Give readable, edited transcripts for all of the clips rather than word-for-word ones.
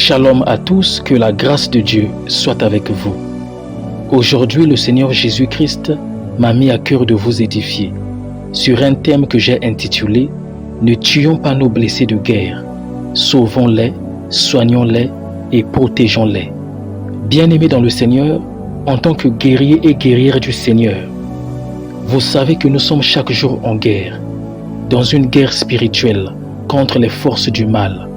Shalom à tous, que la grâce de Dieu soit avec vous. Aujourd'hui, le Seigneur Jésus-Christ m'a mis à cœur de vous édifier sur un thème que j'ai intitulé « Ne tuons pas nos blessés de guerre, sauvons-les, soignons-les et protégeons-les ». Bien-aimés dans le Seigneur, en tant que guerriers et guerrières du Seigneur, vous savez que nous sommes chaque jour en guerre, dans une guerre spirituelle contre les forces du mal.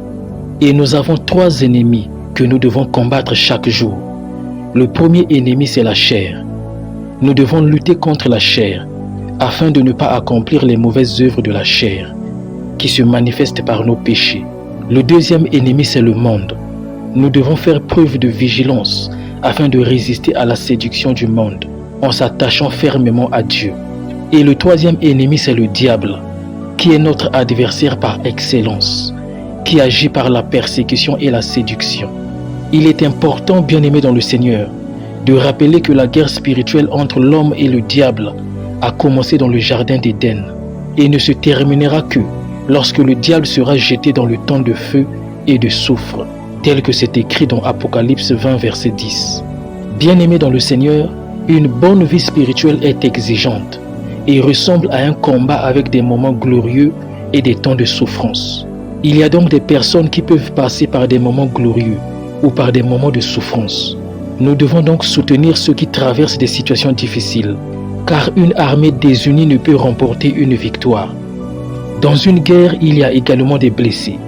Et nous avons 3 ennemis que nous devons combattre chaque jour. Le premier ennemi, c'est la chair. Nous devons lutter contre la chair afin de ne pas accomplir les mauvaises œuvres de la chair qui se manifestent par nos péchés. Le deuxième ennemi, c'est le monde. Nous devons faire preuve de vigilance afin de résister à la séduction du monde en s'attachant fermement à Dieu. Et le troisième ennemi, c'est le diable, qui est notre adversaire par excellence, qui agit par la persécution et la séduction. Il est important, bien-aimé dans le Seigneur, de rappeler que la guerre spirituelle entre l'homme et le diable a commencé dans le jardin d'Éden et ne se terminera que lorsque le diable sera jeté dans le temps de feu et de soufre, tel que c'est écrit dans Apocalypse 20, verset 10. Bien-aimé dans le Seigneur, une bonne vie spirituelle est exigeante et ressemble à un combat avec des moments glorieux et des temps de souffrance. Il y a donc des personnes qui peuvent passer par des moments glorieux ou par des moments de souffrance. Nous devons donc soutenir ceux qui traversent des situations difficiles, car une armée désunie ne peut remporter une victoire. Dans une guerre, il y a également des blessés.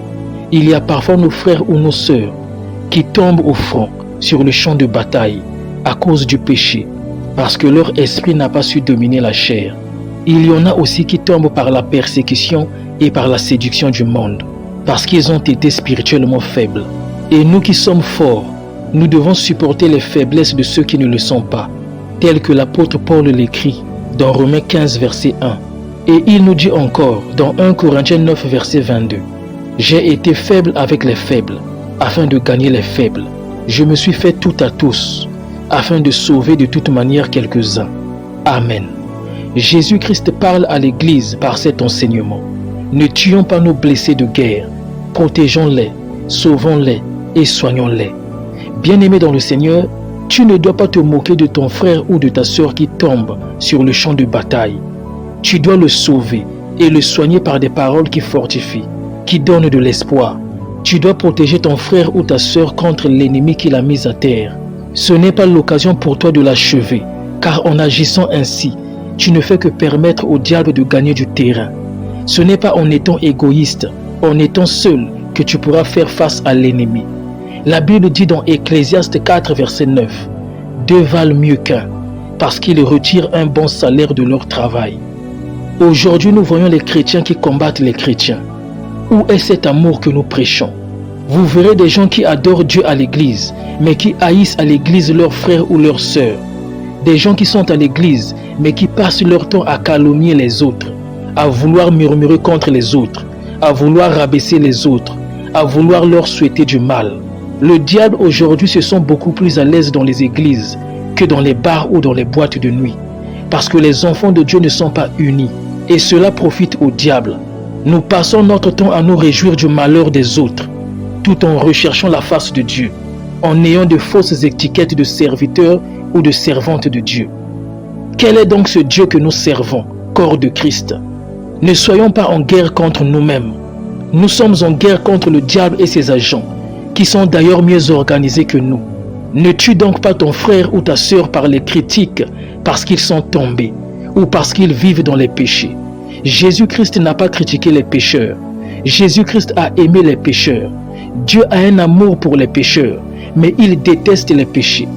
Il y a parfois nos frères ou nos sœurs qui tombent au front sur le champ de bataille à cause du péché, parce que leur esprit n'a pas su dominer la chair. Il y en a aussi qui tombent par la persécution et par la séduction du monde, parce qu'ils ont été spirituellement faibles. Et nous qui sommes forts, nous devons supporter les faiblesses de ceux qui ne le sont pas, tel que l'apôtre Paul l'écrit dans Romains 15, verset 1. Et il nous dit encore dans 1 Corinthiens 9, verset 22, « J'ai été faible avec les faibles, afin de gagner les faibles. Je me suis fait tout à tous, afin de sauver de toute manière quelques-uns. » Amen. Jésus-Christ parle à l'Église par cet enseignement. Ne tuons pas nos blessés de guerre, protégeons-les, sauvons-les et soignons-les. Bien-aimé dans le Seigneur, tu ne dois pas te moquer de ton frère ou de ta sœur qui tombe sur le champ de bataille. Tu dois le sauver et le soigner par des paroles qui fortifient, qui donnent de l'espoir. Tu dois protéger ton frère ou ta sœur contre l'ennemi qui l'a mis à terre. Ce n'est pas l'occasion pour toi de l'achever, car en agissant ainsi, tu ne fais que permettre au diable de gagner du terrain. Ce n'est pas en étant égoïste, en étant seul, que tu pourras faire face à l'ennemi. La Bible dit dans Ecclésiaste 4, verset 9, « 2 valent mieux qu'un, parce qu'ils retirent un bon salaire de leur travail. » Aujourd'hui, nous voyons les chrétiens qui combattent les chrétiens. Où est cet amour que nous prêchons? Vous verrez des gens qui adorent Dieu à l'église, mais qui haïssent à l'église leurs frères ou leurs sœurs. Des gens qui sont à l'église, mais qui passent leur temps à calomnier les autres, à vouloir murmurer contre les autres, à vouloir rabaisser les autres, à vouloir leur souhaiter du mal. Le diable aujourd'hui se sent beaucoup plus à l'aise dans les églises que dans les bars ou dans les boîtes de nuit, parce que les enfants de Dieu ne sont pas unis, et cela profite au diable. Nous passons notre temps à nous réjouir du malheur des autres, tout en recherchant la face de Dieu, en ayant de fausses étiquettes de serviteurs ou de servantes de Dieu. Quel est donc ce Dieu que nous servons, corps de Christ? Ne soyons pas en guerre contre nous-mêmes. Nous sommes en guerre contre le diable et ses agents, qui sont d'ailleurs mieux organisés que nous. Ne tue donc pas ton frère ou ta sœur par les critiques parce qu'ils sont tombés ou parce qu'ils vivent dans les péchés. Jésus-Christ n'a pas critiqué les pécheurs. Jésus-Christ a aimé les pécheurs. Dieu a un amour pour les pécheurs, mais il déteste les péchés.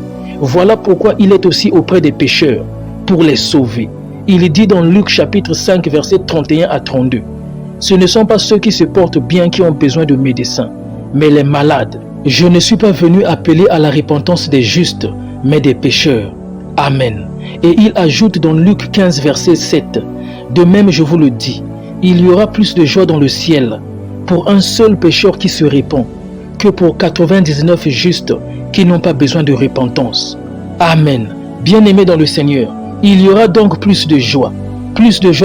Voilà pourquoi il est aussi auprès des pécheurs, pour les sauver. Il dit dans Luc chapitre 5, versets 31 à 32, « Ce ne sont pas ceux qui se portent bien qui ont besoin de médecins, mais les malades. Je ne suis pas venu appeler à la repentance des justes, mais des pécheurs. » Amen. Et il ajoute dans Luc 15, verset 7, « De même je vous le dis, il y aura plus de joie dans le ciel pour un seul pécheur qui se répand que pour 99 justes qui n'ont pas besoin de repentance. » Amen. Bien-aimés dans le Seigneur, il y aura donc plus de joie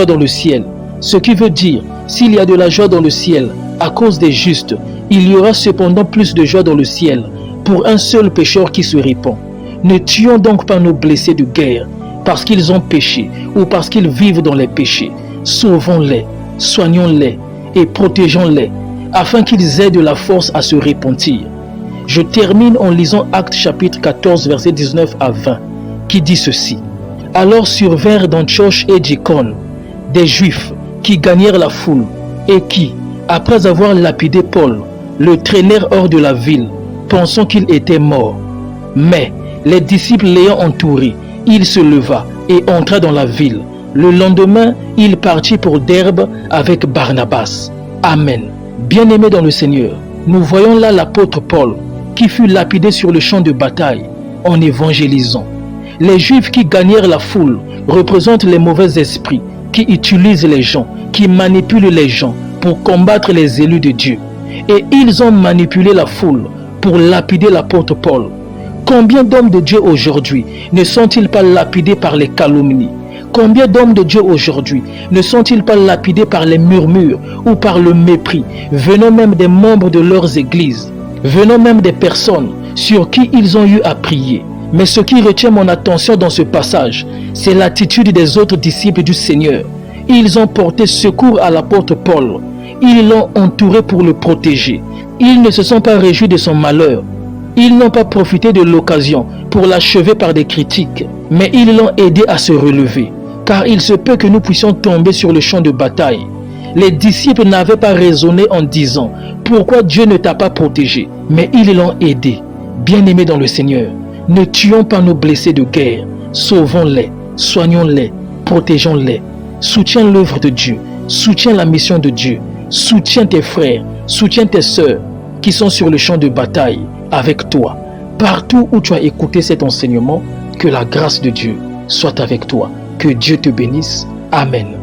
dans le ciel. Ce qui veut dire, s'il y a de la joie dans le ciel à cause des justes, Il y aura cependant plus de joie dans le ciel pour un seul pécheur qui se répand. Ne tuons donc pas nos blessés de guerre parce qu'ils ont péché ou parce qu'ils vivent dans les péchés. Sauvons-les, soignons-les et protégeons-les afin qu'ils aient de la force à se repentir. Je termine en lisant Actes chapitre 14 versets 19 à 20 qui dit ceci. Alors survinrent d'Antioche et d'Icône des Juifs qui gagnèrent la foule et qui, après avoir lapidé Paul, le traînèrent hors de la ville, pensant qu'il était mort. Mais les disciples l'ayant entouré, il se leva et entra dans la ville. Le lendemain, il partit pour Derbe avec Barnabas. Amen. Bien-aimés dans le Seigneur, nous voyons là l'apôtre Paul qui fut lapidé sur le champ de bataille en évangélisant. Les Juifs qui gagnèrent la foule représentent les mauvais esprits qui utilisent les gens, qui manipulent les gens pour combattre les élus de Dieu. Et ils ont manipulé la foule pour lapider l'apôtre Paul. Combien d'hommes de Dieu aujourd'hui ne sont-ils pas lapidés par les calomnies? Combien d'hommes de Dieu aujourd'hui ne sont-ils pas lapidés par les murmures ou par le mépris, venant même des membres de leurs églises, venant même des personnes sur qui ils ont eu à prier? Mais ce qui retient mon attention dans ce passage, c'est l'attitude des autres disciples du Seigneur. Ils ont porté secours à l'apôtre Paul. Ils l'ont entouré pour le protéger. Ils ne se sont pas réjouis de son malheur. Ils n'ont pas profité de l'occasion pour l'achever par des critiques, mais ils l'ont aidé à se relever. Car il se peut que nous puissions tomber sur le champ de bataille. Les disciples n'avaient pas raisonné en disant « Pourquoi Dieu ne t'a pas protégé ?» Mais ils l'ont aidé. Bien-aimés dans le Seigneur, ne tuons pas nos blessés de guerre. Sauvons-les, soignons-les, protégeons-les. Soutiens l'œuvre de Dieu, soutiens la mission de Dieu, soutiens tes frères, soutiens tes sœurs qui sont sur le champ de bataille avec toi. Partout où tu as écouté cet enseignement, que la grâce de Dieu soit avec toi. Que Dieu te bénisse. Amen.